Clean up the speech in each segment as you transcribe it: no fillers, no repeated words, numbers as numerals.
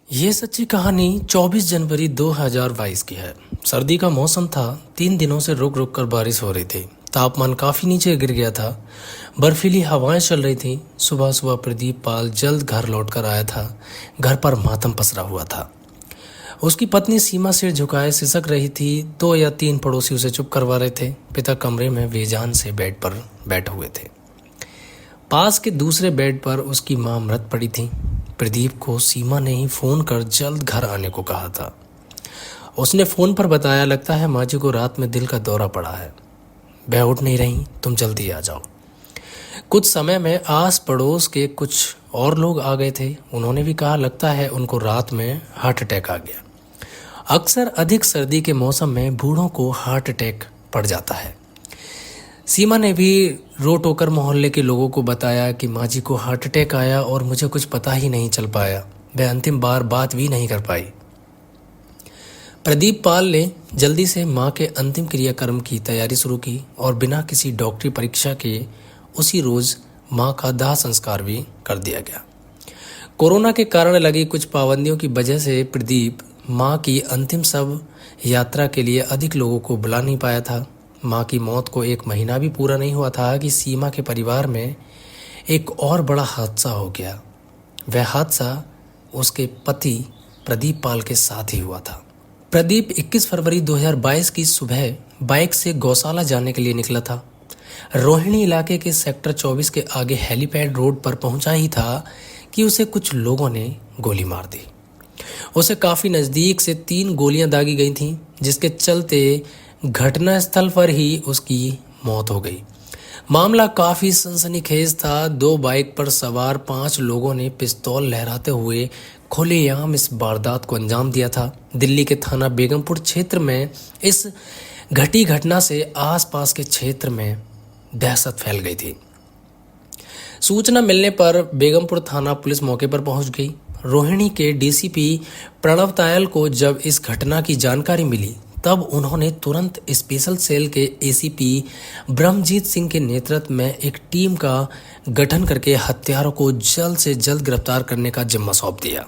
ये सच्ची कहानी 24 जनवरी 2022 की है। सर्दी का मौसम था। 3 दिनों से रुक रुक कर बारिश हो रही थी। तापमान काफ़ी नीचे गिर गया था। बर्फीली हवाएं चल रही थी। सुबह सुबह प्रदीप पाल जल्द घर लौट कर आया था। घर पर मातम पसरा हुआ था। उसकी पत्नी सीमा सिर झुकाए सिसक रही थी। 2 या 3 पड़ोसी उसे चुप करवा रहे थे। पिता कमरे में बेजान से बेड पर बैठे हुए थे। पास के दूसरे बेड पर उसकी मां मृत पड़ी थी। प्रदीप को सीमा ने ही फोन कर जल्द घर आने को कहा था। उसने फोन पर बताया, लगता है माँ जी को रात में दिल का दौरा पड़ा है, वह उठ नहीं रही, तुम जल्दी आ जाओ। कुछ समय में आस पड़ोस के कुछ और लोग आ गए थे। उन्होंने भी कहा, लगता है उनको रात में हार्ट अटैक आ गया। अक्सर अधिक सर्दी के मौसम में बूढ़ों को हार्ट अटैक पड़ जाता है। सीमा ने भी रो टोकर मोहल्ले के लोगों को बताया कि माँ जी को हार्ट अटैक आया और मुझे कुछ पता ही नहीं चल पाया। वह अंतिम बार बात भी नहीं कर पाई। प्रदीप पाल ने जल्दी से माँ के अंतिम क्रियाक्रम की तैयारी शुरू की और बिना किसी डॉक्टरी परीक्षा के उसी रोज माँ का दाह संस्कार भी कर दिया गया। कोरोना के कारण लगी कुछ पाबंदियों की वजह से प्रदीप माँ की अंतिम शव यात्रा के लिए अधिक लोगों को बुला नहीं पाया था। माँ की मौत को 1 महीना भी पूरा नहीं हुआ था कि सीमा के परिवार में एक और बड़ा हादसा हो गया। वह हादसा उसके पति प्रदीप पाल के साथ ही हुआ था। प्रदीप 21 फरवरी 2022 की सुबह बाइक से गौशाला जाने के लिए निकला था। रोहिणी इलाके के सेक्टर 24 के आगे हेलीपैड रोड पर पहुंचा ही था कि उसे कुछ लोगों ने गोली मार दी। उसे काफी नजदीक से 3 गोलियां दागी गई थीं, जिसके चलते घटनास्थल पर ही उसकी मौत हो गई। मामला काफी सनसनीखेज था। 2 बाइक पर सवार 5 लोगों ने पिस्तौल लहराते हुए खुलेआम इस वारदात को अंजाम दिया था। दिल्ली के थाना बेगमपुर क्षेत्र में इस घटी घटना से आसपास के क्षेत्र में दहशत फैल गई थी। सूचना मिलने पर बेगमपुर थाना पुलिस मौके पर पहुंच गई। रोहिणी के डीसीपी प्रणव तायल को जब इस घटना की जानकारी मिली, तब उन्होंने तुरंत स्पेशल सेल के एसीपी ब्रह्मजीत सिंह के नेतृत्व में एक टीम का गठन करके हत्यारों को जल्द से जल्द गिरफ्तार करने का जिम्मा सौंप दिया।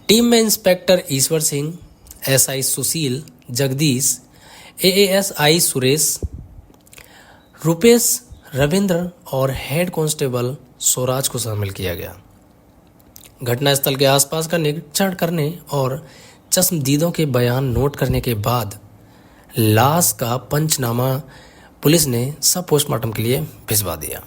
टीम में इंस्पेक्टर ईश्वर सिंह, एसआई सुशील, जगदीश, एएसआई सुरेश, रुपेश, रविंद्र और हेड कांस्टेबल स्वराज को शामिल किया गया। घटनास्थल के आसपास का निरीक्षण करने और चश्मदीदों के बयान नोट करने के बाद लाश का पंचनामा पुलिस ने सब पोस्टमार्टम के लिए भिजवा दिया।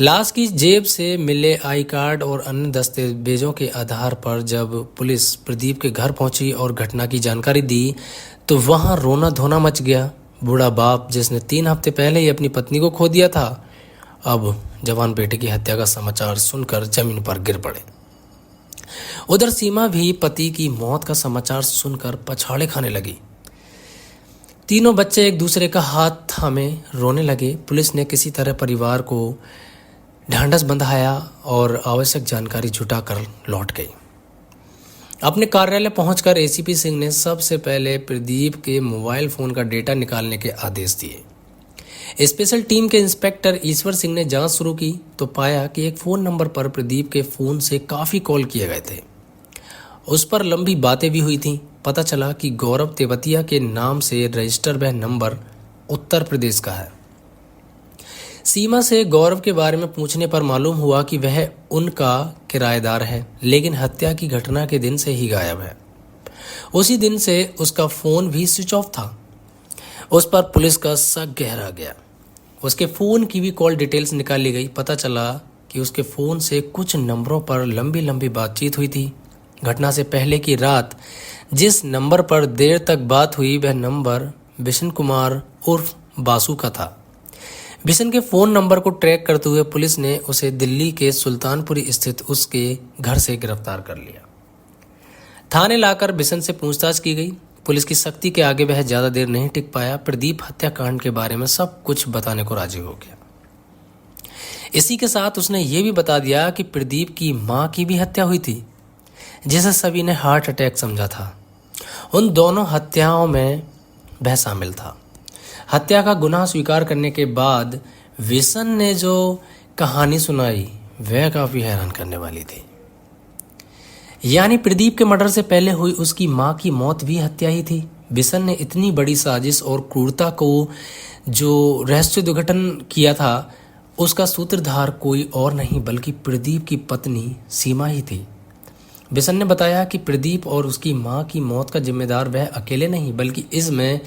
लाश की जेब से मिले आई कार्ड और अन्य दस्तावेजों के आधार पर जब पुलिस प्रदीप के घर पहुंची और घटना की जानकारी दी, तो वहां रोना धोना मच गया। बूढ़ा बाप, जिसने 3 हफ्ते पहले ही अपनी पत्नी को खो दिया था, अब जवान बेटे की हत्या का समाचार सुनकर जमीन पर गिर पड़े। उधर सीमा भी पति की मौत का समाचार सुनकर पछाड़े खाने लगी। तीनों बच्चे एक दूसरे का हाथ थामे रोने लगे। पुलिस ने किसी तरह परिवार को ढांढस बंधाया और आवश्यक जानकारी जुटाकर लौट गई। अपने कार्यालय पहुंचकर एसीपी सिंह ने सबसे पहले प्रदीप के मोबाइल फोन का डेटा निकालने के आदेश दिए। स्पेशल टीम के इंस्पेक्टर ईश्वर सिंह ने जांच शुरू की तो पाया कि एक फ़ोन नंबर पर प्रदीप के फ़ोन से काफ़ी कॉल किए गए थे। उस पर लंबी बातें भी हुई थीं। पता चला कि गौरव तेवतिया के नाम से रजिस्टर वह नंबर उत्तर प्रदेश का है। सीमा से गौरव के बारे में पूछने पर मालूम हुआ कि वह उनका किराएदार है, लेकिन हत्या की घटना के दिन से ही गायब है। उसी दिन से उसका फ़ोन भी स्विच ऑफ था। उस पर पुलिस का शक गहरा गया। उसके फ़ोन की भी कॉल डिटेल्स निकाल ली गई। पता चला कि उसके फ़ोन से कुछ नंबरों पर लंबी लंबी बातचीत हुई थी। घटना से पहले की रात जिस नंबर पर देर तक बात हुई, वह नंबर बिशन कुमार उर्फ बासु का था। बिशन के फ़ोन नंबर को ट्रैक करते हुए पुलिस ने उसे दिल्ली के सुल्तानपुरी स्थित उसके घर से गिरफ्तार कर लिया। थाने लाकर बिशन से पूछताछ की गई। पुलिस की सख्ती के आगे वह ज़्यादा देर नहीं टिक पाया। प्रदीप हत्याकांड के बारे में सब कुछ बताने को राजी हो गया। इसी के साथ उसने ये भी बता दिया कि प्रदीप की माँ की भी हत्या हुई थी, जिसे सभी ने हार्ट अटैक समझा था। उन दोनों हत्याओं में वह शामिल था। हत्या का गुनाह स्वीकार करने के बाद विशन ने जो कहानी सुनाई, वह काफ़ी हैरान करने वाली थी। यानी प्रदीप के मर्डर से पहले हुई उसकी मां की मौत भी हत्या ही थी। बिशन ने इतनी बड़ी साजिश और क्रूरता को जो रहस्य उद्घाटन किया था, उसका सूत्रधार कोई और नहीं बल्कि प्रदीप की पत्नी सीमा ही थी। बिशन ने बताया कि प्रदीप और उसकी मां की मौत का जिम्मेदार वह अकेले नहीं बल्कि इसमें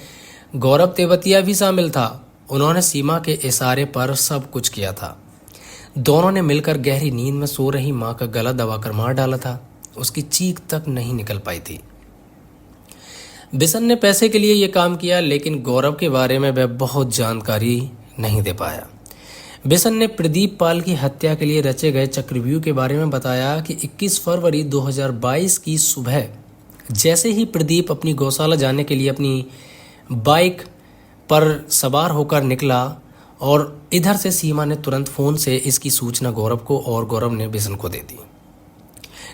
गौरव तेवतिया भी शामिल था। उन्होंने सीमा के इशारे पर सब कुछ किया था। दोनों ने मिलकर गहरी नींद में सो रही मां का गला दबाकर मार डाला था। उसकी चीख तक नहीं निकल पाई थी। बिशन ने पैसे के लिए यह काम किया, लेकिन गौरव के बारे में वह बहुत जानकारी नहीं दे पाया। बिशन ने प्रदीप पाल की हत्या के लिए रचे गए चक्रव्यूह के बारे में बताया कि 21 फरवरी 2022 की सुबह जैसे ही प्रदीप अपनी गौशाला जाने के लिए अपनी बाइक पर सवार होकर निकला और इधर से सीमा ने तुरंत फोन से इसकी सूचना गौरव को और गौरव ने बिशन को दे दी।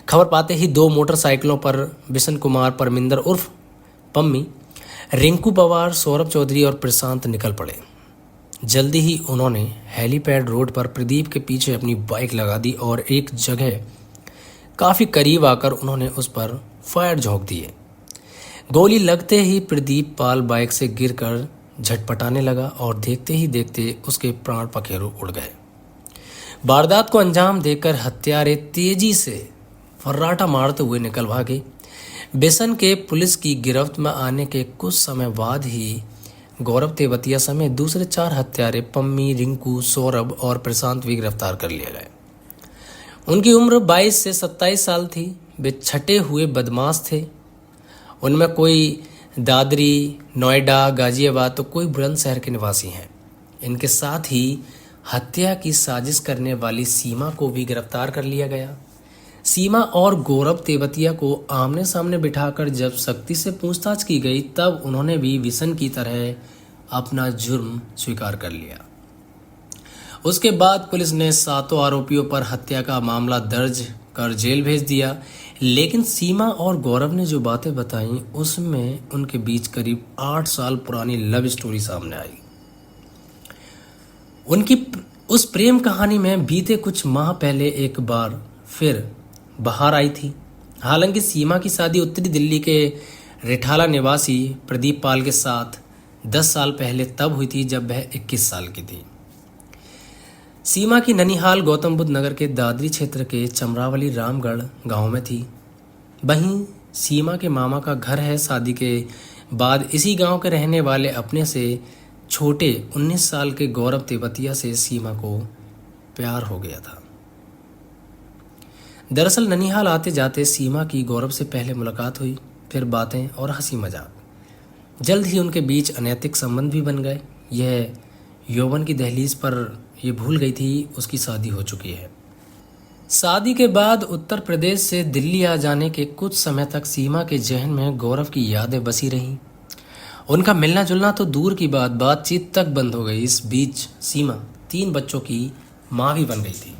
खबर पाते ही 2 मोटरसाइकिलों पर बिशन कुमार परमिंदर उर्फ पम्मी, रिंकू पवार, सौरभ चौधरी और प्रशांत निकल पड़े। जल्दी ही उन्होंने हेलीपैड रोड पर प्रदीप के पीछे अपनी बाइक लगा दी और एक जगह काफी करीब आकर उन्होंने उस पर फायर झोंक दिए। गोली लगते ही प्रदीप पाल बाइक से गिरकर झटपटाने लगा और देखते ही देखते उसके प्राण पखेरु उड़ गए। वारदात को अंजाम देकर हत्यारे तेजी से फर्राटा मारते हुए निकल भागे। बिशन के पुलिस की गिरफ्त में आने के कुछ समय बाद ही गौरव तेवतिया समेत दूसरे 4 हत्यारे पम्मी, रिंकू, सौरभ और प्रशांत भी गिरफ्तार कर लिए गए। उनकी उम्र 22 से 27 साल थी। वे छटे हुए बदमाश थे। उनमें कोई दादरी, नोएडा, गाजियाबाद तो कोई बुलंदशहर के निवासी हैं। इनके साथ ही हत्या की साजिश करने वाली सीमा को भी गिरफ्तार कर लिया गया। सीमा और गौरव तेवतिया को आमने सामने बिठाकर जब सख्ती से पूछताछ की गई तब उन्होंने भी बिशन की तरह अपना जुर्म स्वीकार कर लिया। उसके बाद पुलिस ने 7 आरोपियों पर हत्या का मामला दर्ज कर जेल भेज दिया। लेकिन सीमा और गौरव ने जो बातें बताई उसमें उनके बीच करीब 8 साल पुरानी लव स्टोरी सामने आई। उनकी उस प्रेम कहानी में बीते कुछ माह पहले एक बार फिर बहार आई थी। हालांकि सीमा की शादी उत्तरी दिल्ली के रिठाला निवासी प्रदीप पाल के साथ 10 साल पहले तब हुई थी जब वह 21 साल की थी। सीमा की ननिहाल गौतम बुद्ध नगर के दादरी क्षेत्र के चमरावली रामगढ़ गांव में थी। वहीं सीमा के मामा का घर है। शादी के बाद इसी गांव के रहने वाले अपने से छोटे 19 साल के गौरव तेवतिया से सीमा को प्यार हो गया था। दरअसल ननिहाल आते जाते सीमा की गौरव से पहले मुलाकात हुई, फिर बातें और हंसी मजाक। जल्द ही उनके बीच अनैतिक संबंध भी बन गए। यह यौवन की दहलीज पर ये भूल गई थी उसकी शादी हो चुकी है। शादी के बाद उत्तर प्रदेश से दिल्ली आ जाने के कुछ समय तक सीमा के जहन में गौरव की यादें बसी रहीं। उनका मिलना जुलना तो दूर की बात, बातचीत तक बंद हो गई। इस बीच सीमा 3 बच्चों की मां भी बन गई थी।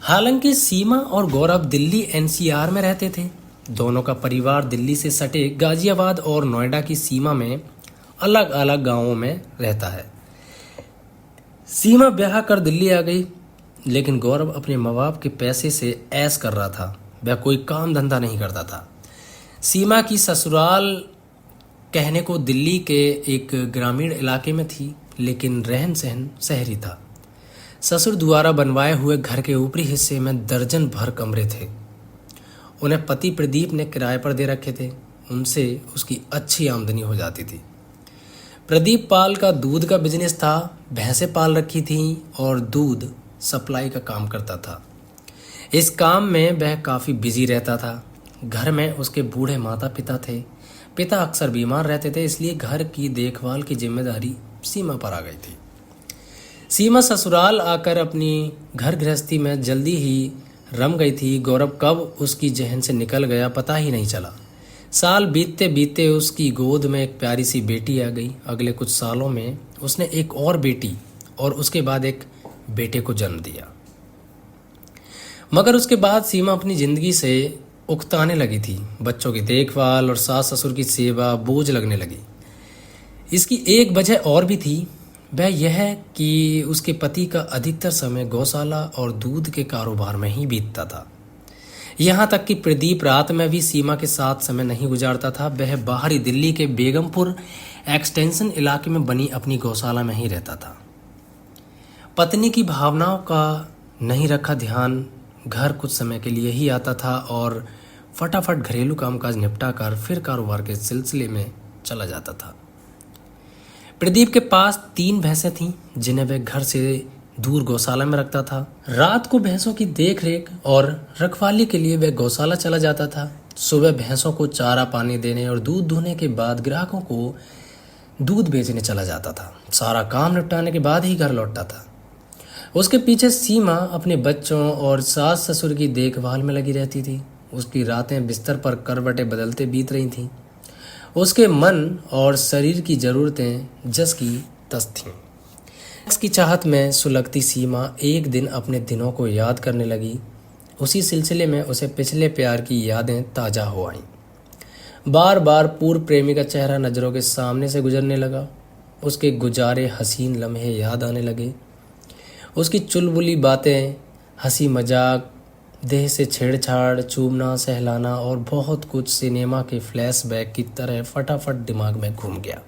हालांकि सीमा और गौरव दिल्ली एनसीआर में रहते थे। दोनों का परिवार दिल्ली से सटे गाजियाबाद और नोएडा की सीमा में अलग अलग गांवों में रहता है। सीमा ब्याह कर दिल्ली आ गई, लेकिन गौरव अपने माँ बाप के पैसे से ऐश कर रहा था। वह कोई काम धंधा नहीं करता था। सीमा की ससुराल कहने को दिल्ली के एक ग्रामीण इलाके में थी, लेकिन रहन सहन शहरी था। ससुर द्वारा बनवाए हुए घर के ऊपरी हिस्से में दर्जन भर कमरे थे। उन्हें पति प्रदीप ने किराए पर दे रखे थे। उनसे उसकी अच्छी आमदनी हो जाती थी। प्रदीप पाल का दूध का बिजनेस था। भैंसें पाल रखी थीं और दूध सप्लाई का काम करता था। इस काम में वह काफ़ी बिजी रहता था। घर में उसके बूढ़े माता पिता थे। पिता अक्सर बीमार रहते थे, इसलिए घर की देखभाल की जिम्मेदारी सीमा पर आ गई थी। सीमा ससुराल आकर अपनी घर गृहस्थी में जल्दी ही रम गई थी। गौरव कब उसकी जहन से निकल गया पता ही नहीं चला। साल बीतते बीतते उसकी गोद में एक प्यारी सी बेटी आ गई। अगले कुछ सालों में उसने एक और बेटी और उसके बाद एक बेटे को जन्म दिया। मगर उसके बाद सीमा अपनी जिंदगी से उकताने लगी थी। बच्चों की देखभाल और सास ससुर की सेवा बोझ लगने लगी। इसकी एक वजह और भी थी, वह यह कि उसके पति का अधिकतर समय गौशाला और दूध के कारोबार में ही बीतता था। यहाँ तक कि प्रदीप रात में भी सीमा के साथ समय नहीं गुजारता था। वह बाहरी दिल्ली के बेगमपुर एक्सटेंशन इलाके में बनी अपनी गौशाला में ही रहता था। पत्नी की भावनाओं का नहीं रखा ध्यान, घर कुछ समय के लिए ही आता था और फटाफट घरेलू कामकाज निपटा कर फिर कारोबार के सिलसिले में चला जाता था। प्रदीप के पास 3 भैंसें थीं जिन्हें वह घर से दूर गौशाला में रखता था। रात को भैंसों की देखरेख और रखवाली के लिए वह गौशाला चला जाता था। सुबह भैंसों को चारा पानी देने और दूध दुहने के बाद ग्राहकों को दूध बेचने चला जाता था। सारा काम निपटाने के बाद ही घर लौटता था। उसके पीछे सीमा अपने बच्चों और सास ससुर की देखभाल में लगी रहती थी। उसकी रातें बिस्तर पर करवटें बदलते बीत रही थीं। उसके मन और शरीर की ज़रूरतें जस की तस थीं। की चाहत में सुलगती सीमा एक दिन अपने दिनों को याद करने लगी। उसी सिलसिले में उसे पिछले प्यार की यादें ताज़ा हो आईं। बार बार पूर्व प्रेमी का चेहरा नज़रों के सामने से गुजरने लगा। उसके गुजारे हसीन लम्हे याद आने लगे। उसकी चुलबुली बातें, हंसी मजाक, देह से छेड़छाड़, चूमना, सहलाना और बहुत कुछ सिनेमा के फ्लैशबैक की तरह फटाफट दिमाग में घूम गया।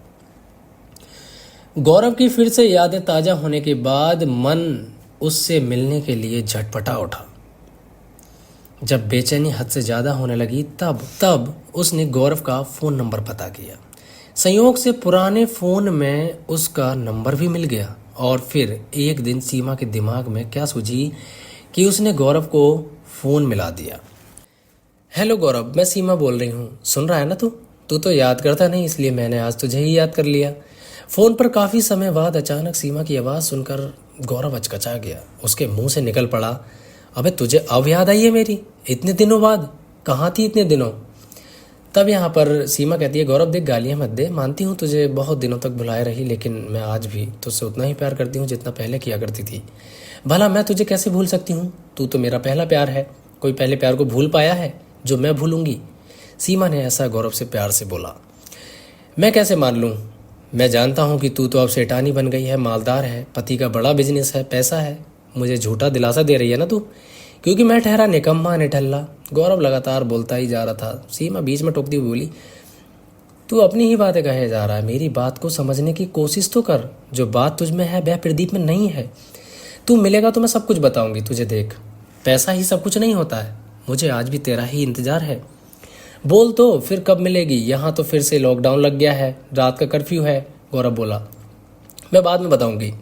गौरव की फिर से यादें ताज़ा होने के बाद मन उससे मिलने के लिए झटपटा उठा। जब बेचैनी हद से ज़्यादा होने लगी तब उसने गौरव का फ़ोन नंबर पता किया। संयोग से पुराने फ़ोन में उसका नंबर भी मिल गया और फिर एक दिन सीमा के दिमाग में क्या सूझी कि उसने गौरव को फ़ोन मिला दिया। हेलो गौरव, मैं सीमा बोल रही हूँ। सुन रहा है ना तू तो याद करता नहीं, इसलिए मैंने आज तुझे ही याद कर लिया। फ़ोन पर काफ़ी समय बाद अचानक सीमा की आवाज़ सुनकर गौरव हचकचा गया। उसके मुंह से निकल पड़ा, अबे तुझे अब याद आई है मेरी? इतने दिनों बाद? कहाँ थी इतने दिनों? तब यहाँ पर सीमा कहती है, गौरव देख, गालियाँ मत दे, मानती हूँ तुझे बहुत दिनों तक भुलाए रही, लेकिन मैं आज भी तुझसे उतना ही प्यार करती हूँ जितना पहले किया करती थी। भला मैं तुझे कैसे भूल सकती हूँ? तू तो मेरा पहला प्यार है। कोई पहले प्यार को भूल पाया है जो मैं भूलूंगी? सीमा ने ऐसा गौरव से प्यार से बोला। मैं कैसे मान लूँ? मैं जानता हूँ कि तू तो अब सेठानी बन गई है, मालदार है, पति का बड़ा बिजनेस है, पैसा है। मुझे झूठा दिलासा दे रही है ना तू? क्योंकि मैं ठहरा निकम्मा निठल्ला। गौरव लगातार बोलता ही जा रहा था। सीमा बीच में टोकती हुई बोली, तू अपनी ही बातें कहे जा रहा है, मेरी बात को समझने की कोशिश तो कर। जो बात तुझ में है वह प्रदीप में नहीं है। तू मिलेगा तो मैं सब कुछ बताऊंगी तुझे। देख, पैसा ही सब कुछ नहीं होता है। मुझे आज भी तेरा ही इंतजार है। बोल तो फिर कब मिलेगी? यहाँ तो फिर से लॉकडाउन लग गया है, रात का कर्फ्यू है। गौरव बोला, मैं बाद में बताऊंगी,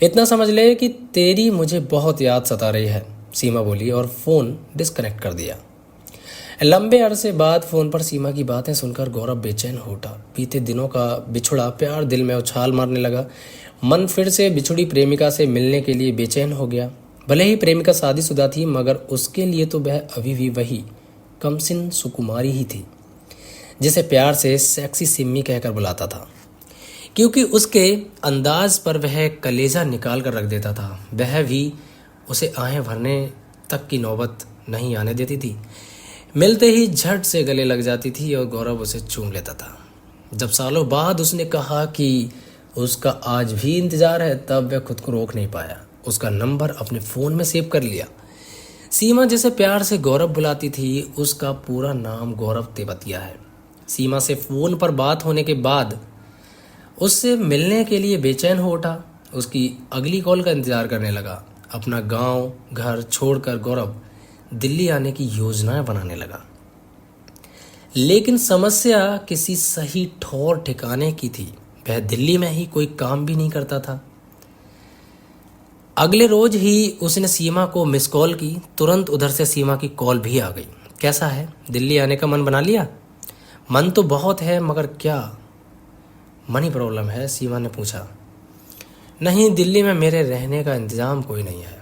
इतना समझ ले कि तेरी मुझे बहुत याद सता रही है। सीमा बोली और फ़ोन डिस्कनेक्ट कर दिया। लंबे अरसे बाद फ़ोन पर सीमा की बातें सुनकर गौरव बेचैन हो उठा। बीते दिनों का बिछुड़ा प्यार दिल में उछाल मारने लगा। मन फिर से बिछुड़ी प्रेमिका से मिलने के लिए बेचैन हो गया। भले ही प्रेमिका शादीशुदा थी, मगर उसके लिए तो वह अभी भी वही कमसिन सुकुमारी ही थी जिसे प्यार से सेक्सी सिम्मी कहकर बुलाता था, क्योंकि उसके अंदाज पर वह कलेजा निकाल कर रख देता था। वह भी उसे आहें भरने तक की नौबत नहीं आने देती थी। मिलते ही झट से गले लग जाती थी और गौरव उसे चूम लेता था। जब सालों बाद उसने कहा कि उसका आज भी इंतजार है, तब वह खुद को रोक नहीं पाया। उसका नंबर अपने फ़ोन में सेव कर लिया। सीमा जिसे प्यार से गौरव बुलाती थी, उसका पूरा नाम गौरव तेवतिया है। सीमा से फ़ोन पर बात होने के बाद उससे मिलने के लिए बेचैन हो उठा। उसकी अगली कॉल का इंतजार करने लगा। अपना गांव घर छोड़कर गौरव दिल्ली आने की योजनाएं बनाने लगा, लेकिन समस्या किसी सही ठौर ठिकाने की थी। वह दिल्ली में ही कोई काम भी नहीं करता था। अगले रोज ही उसने सीमा को मिस कॉल की। तुरंत उधर से सीमा की कॉल भी आ गई। कैसा है? दिल्ली आने का मन बना लिया? मन तो बहुत है, मगर क्या मनी प्रॉब्लम है? सीमा ने पूछा। नहीं, दिल्ली में मेरे रहने का इंतज़ाम कोई नहीं है।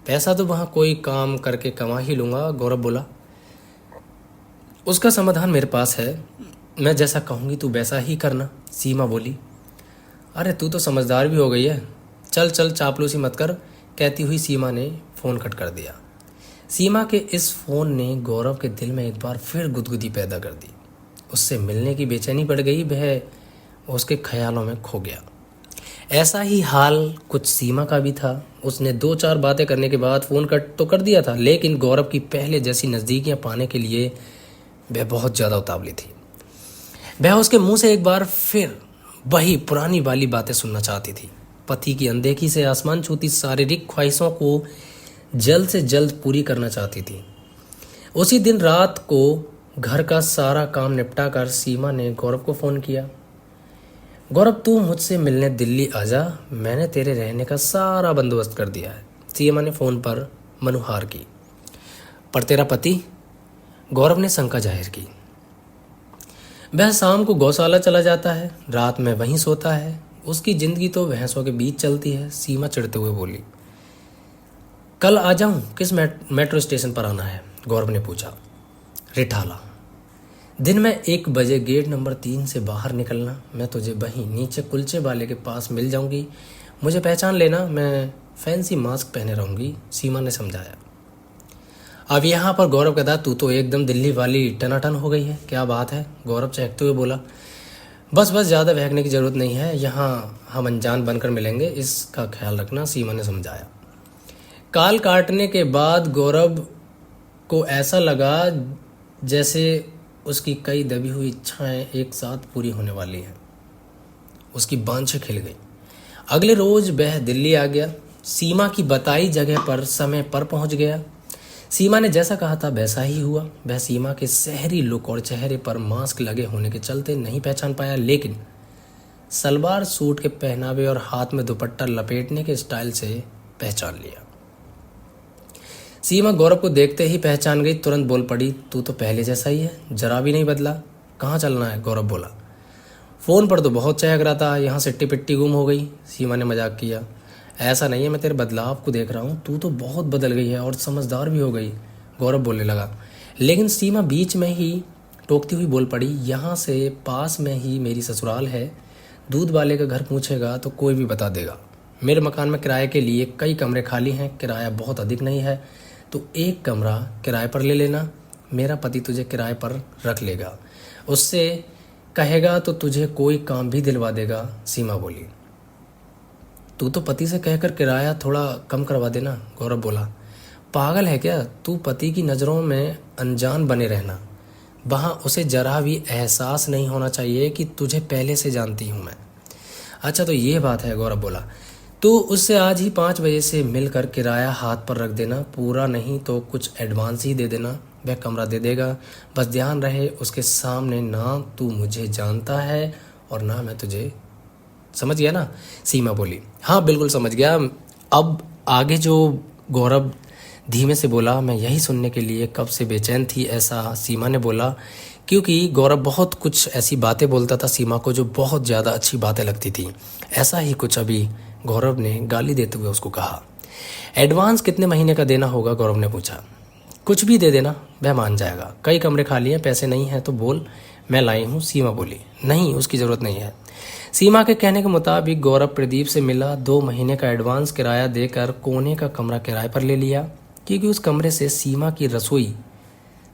पैसा तो वहाँ कोई काम करके कमा ही लूँगा, गौरव बोला। उसका समाधान मेरे पास है। मैं जैसा कहूँगी तू वैसा ही करना, सीमा बोली। अरे तू तो समझदार भी हो गई है। चल चल चापलूसी मत कर, कहती हुई सीमा ने फ़ोन कट कर दिया। सीमा के इस फ़ोन ने गौरव के दिल में एक बार फिर गुदगुदी पैदा कर दी। उससे मिलने की बेचैनी बढ़ गई। वह उसके ख्यालों में खो गया। ऐसा ही हाल कुछ सीमा का भी था। उसने 2-4 बातें करने के बाद फ़ोन कट तो कर दिया था, लेकिन गौरव की पहले जैसी नज़दीकियाँ पाने के लिए वह बहुत ज़्यादा उतावली थी। वह उसके मुंह से एक बार फिर वही पुरानी वाली बातें सुनना चाहती थी। पति की अनदेखी से आसमान छूती शारीरिक ख्वाहिशों को जल्द से जल्द पूरी करना चाहती थी। उसी दिन रात को घर का सारा काम निपटा कर सीमा ने गौरव को फ़ोन किया। गौरव, तू मुझसे मिलने दिल्ली आजा, मैंने तेरे रहने का सारा बंदोबस्त कर दिया है, सीमा ने फ़ोन पर मनुहार की। पर तेरा पति? गौरव ने शंका जाहिर की। वह शाम को गौशाला चला जाता है, रात में वहीं सोता है, उसकी जिंदगी तो भैंसों के बीच चलती है, सीमा चिढ़ते हुए बोली। कल आ जाऊं? किस मेट्रो स्टेशन पर आना है? गौरव ने पूछा। रिठाला। दिन में 1 बजे गेट नंबर 3 से बाहर निकलना, मैं तुझे वहीं नीचे कुलचे वाले के पास मिल जाऊंगी, मुझे पहचान लेना, मैं फैंसी मास्क पहने रहूंगी, सीमा ने समझाया। अब यहाँ पर गौरव कहता, तू तो एकदम दिल्ली वाली टनाटन हो गई है, क्या बात है? गौरव चहकते हुए बोला। बस ज़्यादा बहकने की ज़रूरत नहीं है, यहाँ हम अनजान बनकर मिलेंगे, इसका ख्याल रखना, सीमा ने समझाया। काल काटने के बाद गौरव को ऐसा लगा जैसे उसकी कई दबी हुई इच्छाएं एक साथ पूरी होने वाली हैं। उसकी बांछें खिल गई। अगले रोज वह दिल्ली आ गया, सीमा की बताई जगह पर समय पर पहुंच गया। सीमा ने जैसा कहा था वैसा ही हुआ। वह सीमा के शहरी लुक और चेहरे पर मास्क लगे होने के चलते नहीं पहचान पाया, लेकिन सलवार सूट के पहनावे और हाथ में दुपट्टा लपेटने के स्टाइल से पहचान लिया। सीमा गौरव को देखते ही पहचान गई, तुरंत बोल पड़ी, तू तो पहले जैसा ही है, जरा भी नहीं बदला। कहाँ चलना है? गौरव बोला। फ़ोन पर तो बहुत चहक रहा था, यहाँ सिट्टी पिट्टी गुम हो गई, सीमा ने मजाक किया। ऐसा नहीं है, मैं तेरे बदलाव को देख रहा हूँ, तू तो बहुत बदल गई है और समझदार भी हो गई, गौरव बोलने लगा। लेकिन सीमा बीच में ही टोकती हुई बोल पड़ी, यहाँ से पास में ही मेरी ससुराल है, दूध वाले का घर पूछेगा तो कोई भी बता देगा। मेरे मकान में किराए के लिए कई कमरे खाली हैं, किराया बहुत अधिक नहीं है, तो एक कमरा किराए पर ले लेना, मेरा पति तुझे किराए पर रख लेगा, उससे कहेगा तो तुझे कोई काम भी दिलवा देगा, सीमा बोली। तू तो पति से कहकर किराया थोड़ा कम करवा देना, गौरव बोला। पागल है क्या तू? पति की नज़रों में अनजान बने रहना, वहाँ उसे जरा भी एहसास नहीं होना चाहिए कि तुझे पहले से जानती हूँ मैं। अच्छा तो ये बात है, गौरव बोला। तो उससे आज ही 5 बजे से मिलकर किराया हाथ पर रख देना, पूरा नहीं तो कुछ एडवांस ही दे देना, वह कमरा दे देगा। बस ध्यान रहे उसके सामने ना तू मुझे जानता है और ना मैं तुझे। समझ गया ना? सीमा बोली। हाँ बिल्कुल समझ गया। अब आगे जो गौरव धीमे से बोला, मैं यही सुनने के लिए कब से बेचैन थी, ऐसा सीमा ने बोला, क्योंकि गौरव बहुत कुछ ऐसी बातें बोलता था सीमा को जो बहुत ज़्यादा अच्छी बातें लगती थी। ऐसा ही कुछ अभी गौरव ने गाली देते हुए उसको कहा। एडवांस कितने महीने का देना होगा? गौरव ने पूछा। कुछ भी दे देना, वह मान जाएगा। कई कमरे खाली हैं, पैसे नहीं हैं तो बोल, मैं लाई हूँ, सीमा बोली। नहीं, उसकी ज़रूरत नहीं है। सीमा के कहने के मुताबिक गौरव प्रदीप से मिला, 2 महीने का एडवांस किराया देकर कोने का कमरा किराए पर ले लिया, क्योंकि उस कमरे से सीमा की रसोई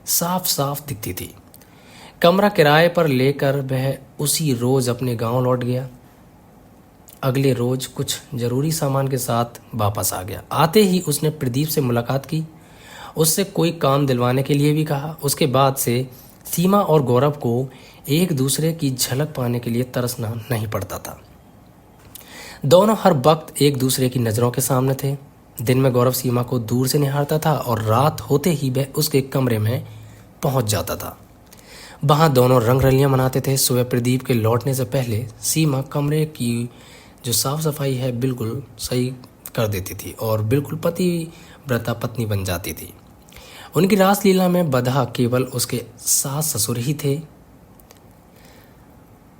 साफ साफ दिखती थी। कमरा किराए पर लेकर वह उसी रोज़ अपने गांव लौट गया। अगले रोज कुछ जरूरी सामान के साथ वापस आ गया। आते ही उसने प्रदीप से मुलाकात की, उससे कोई काम दिलवाने के लिए भी कहा। उसके बाद से सीमा और गौरव को एक दूसरे की झलक पाने के लिए तरसना नहीं पड़ता था। दोनों हर वक्त एक दूसरे की नज़रों के सामने थे। दिन में गौरव सीमा को दूर से निहारता था और रात होते ही वह उसके कमरे में पहुंच जाता था। वहाँ दोनों रंग रलियाँ मनाते थे। सुबह प्रदीप के लौटने से पहले सीमा कमरे की जो साफ सफाई है बिल्कुल सही कर देती थी और बिल्कुल पतिव्रता पत्नी बन जाती थी। उनकी रासलीला में बधा केवल उसके सास ससुर ही थे।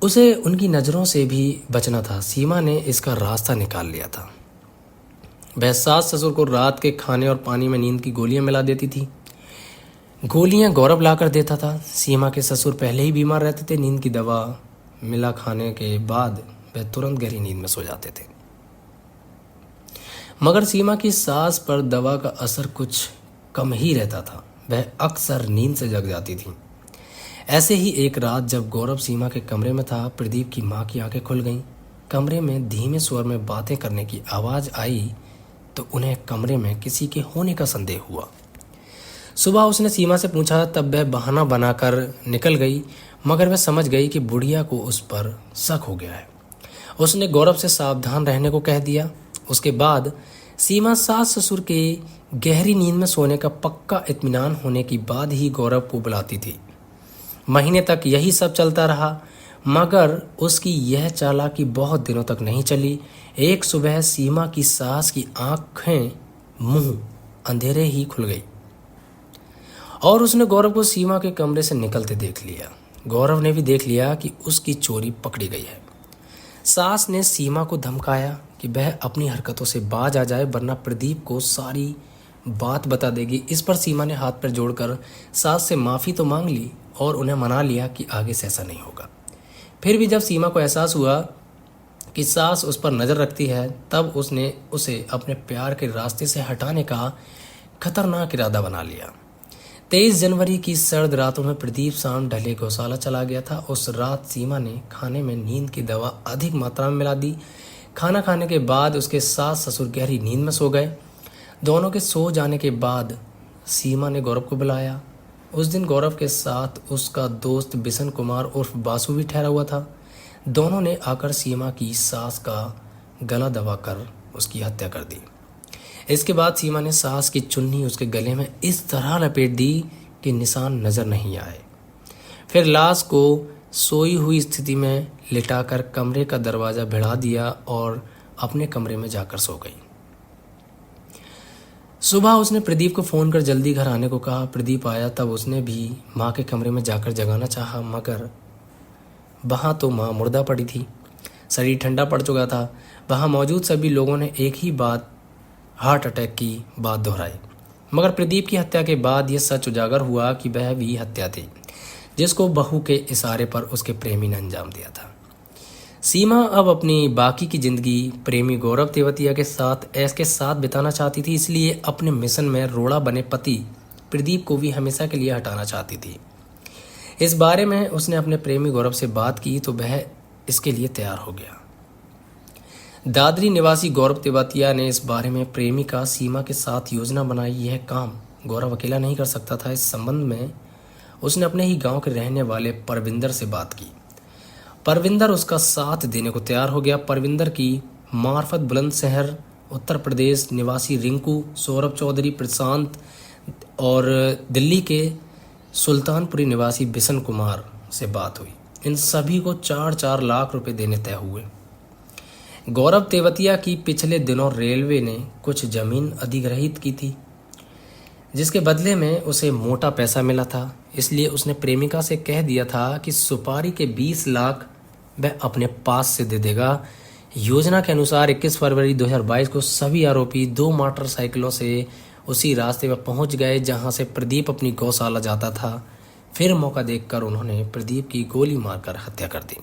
उसे उनकी नज़रों से भी बचना था। सीमा ने इसका रास्ता निकाल लिया था। वह सास ससुर को रात के खाने और पानी में नींद की गोलियां मिला देती थी। गोलियां गौरव लाकर देता था। सीमा के ससुर पहले ही बीमार रहते थे। नींद की दवा मिला खाने के बाद वह तुरंत गहरी नींद में सो जाते थे। मगर सीमा की सास पर दवा का असर कुछ कम ही रहता था। वह अक्सर नींद से जग जाती थी। ऐसे ही एक रात जब गौरव सीमा के कमरे में था, प्रदीप की माँ की आंखें खुल गईं। कमरे में धीमे स्वर में बातें करने की आवाज़ आई तो उन्हें कमरे में किसी के होने का संदेह हुआ। सुबह उसने सीमा से पूछा, तब वह बहाना बनाकर निकल गई, मगर वह समझ गई कि बुढ़िया को उस पर शक हो गया है। उसने गौरव से सावधान रहने को कह दिया। उसके बाद सीमा सास ससुर के गहरी नींद में सोने का पक्का इत्मीनान होने के बाद ही गौरव को बुलाती थी। महीने तक यही सब चलता रहा, मगर उसकी यह चालाकी बहुत दिनों तक नहीं चली। एक सुबह सीमा की सास की आंखें मुंह अंधेरे ही खुल गई और उसने गौरव को सीमा के कमरे से निकलते देख लिया। गौरव ने भी देख लिया कि उसकी चोरी पकड़ी गई है। सास ने सीमा को धमकाया कि वह अपनी हरकतों से बाज आ जाए, वरना प्रदीप को सारी बात बता देगी। इस पर सीमा ने हाथ पर जोड़कर सास से माफ़ी तो मांग ली और उन्हें मना लिया कि आगे से ऐसा नहीं होगा। फिर भी जब सीमा को एहसास हुआ कि सास उस पर नज़र रखती है, तब उसने उसे अपने प्यार के रास्ते से हटाने का खतरनाक इरादा बना लिया। 23 जनवरी की सर्द रातों में प्रदीप शाम ढले गौशाला चला गया था। उस रात सीमा ने खाने में नींद की दवा अधिक मात्रा में मिला दी। खाना खाने के बाद उसके सास ससुर गहरी नींद में सो गए। दोनों के सो जाने के बाद सीमा ने गौरव को बुलाया। उस दिन गौरव के साथ उसका दोस्त बिशन कुमार उर्फ बासु भी ठहरा हुआ था। दोनों ने आकर सीमा की सास का गला दबाकर उसकी हत्या कर दी। इसके बाद सीमा ने सास की चुन्नी उसके गले में इस तरह लपेट दी कि निशान नजर नहीं आए। फिर लाश को सोई हुई स्थिति में लिटाकर कमरे का दरवाज़ा भिड़ा दिया और अपने कमरे में जाकर सो गई। सुबह उसने प्रदीप को फ़ोन कर जल्दी घर आने को कहा। प्रदीप आया तब उसने भी माँ के कमरे में जाकर जगाना चाहा, मगर वहाँ तो माँ मुर्दा पड़ी थी। शरीर ठंडा पड़ चुका था। वहाँ मौजूद सभी लोगों ने एक ही बात, हार्ट अटैक की बात दोहराई। मगर प्रदीप की हत्या के बाद यह सच उजागर हुआ कि वह भी हत्या थी, जिसको बहू के इशारे पर उसके प्रेमी ने अंजाम दिया था। सीमा अब अपनी बाकी की जिंदगी प्रेमी गौरव तेवतिया के साथ बिताना चाहती थी, इसलिए अपने मिशन में रोड़ा बने पति प्रदीप को भी हमेशा के लिए हटाना चाहती थी। इस बारे में उसने अपने प्रेमी गौरव से बात की तो वह इसके लिए तैयार हो गया। दादरी निवासी गौरव तेवतिया ने इस बारे में प्रेमिका सीमा के साथ योजना बनाई। यह काम गौरव अकेला नहीं कर सकता था। इस संबंध में उसने अपने ही गांव के रहने वाले परविंदर से बात की। परविंदर उसका साथ देने को तैयार हो गया। परविंदर की मार्फत बुलंदशहर उत्तर प्रदेश निवासी रिंकू, सौरभ चौधरी, प्रशांत और दिल्ली के सुल्तानपुरी निवासी बिशन कुमार से बात हुई। इन सभी को 4-4 लाख रुपए देने तय हुए। गौरव तेवतिया की पिछले दिनों रेलवे ने कुछ जमीन अधिग्रहित की थी, जिसके बदले में उसे मोटा पैसा मिला था। इसलिए उसने प्रेमिका से कह दिया था कि सुपारी के 20 लाख वह अपने पास से दे देगा। योजना के अनुसार 21 फरवरी 2022 को सभी आरोपी 2 मोटरसाइकिलों से उसी रास्ते में पहुंच गए जहां से प्रदीप अपनी गौशाला जाता था। फिर मौका देखकर उन्होंने प्रदीप की गोली मारकर हत्या कर दी।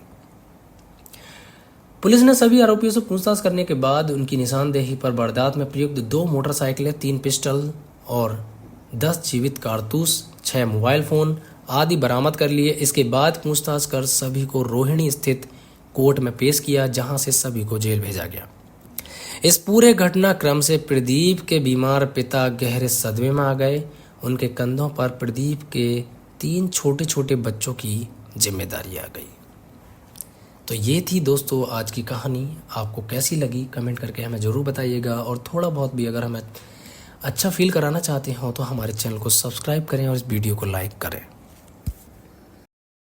पुलिस ने सभी आरोपियों से पूछताछ करने के बाद उनकी निशानदेही पर वारदात में प्रयुक्त 2 मोटरसाइकिलें, 3 पिस्टल और 10 जीवित कारतूस, 6 मोबाइल फोन आदि बरामद कर लिए। इसके बाद पूछताछ कर सभी को रोहिणी स्थित कोर्ट में पेश किया, जहां से सभी को जेल भेजा गया। इस पूरे घटनाक्रम से प्रदीप के बीमार पिता गहरे सदमे में आ गए। उनके कंधों पर प्रदीप के 3 छोटे छोटे बच्चों की जिम्मेदारी आ गई। तो ये थी दोस्तों आज की कहानी। आपको कैसी लगी कमेंट करके हमें ज़रूर बताइएगा, और थोड़ा बहुत भी अगर हमें अच्छा फील कराना चाहते हो तो हमारे चैनल को सब्सक्राइब करें और इस वीडियो को लाइक करें।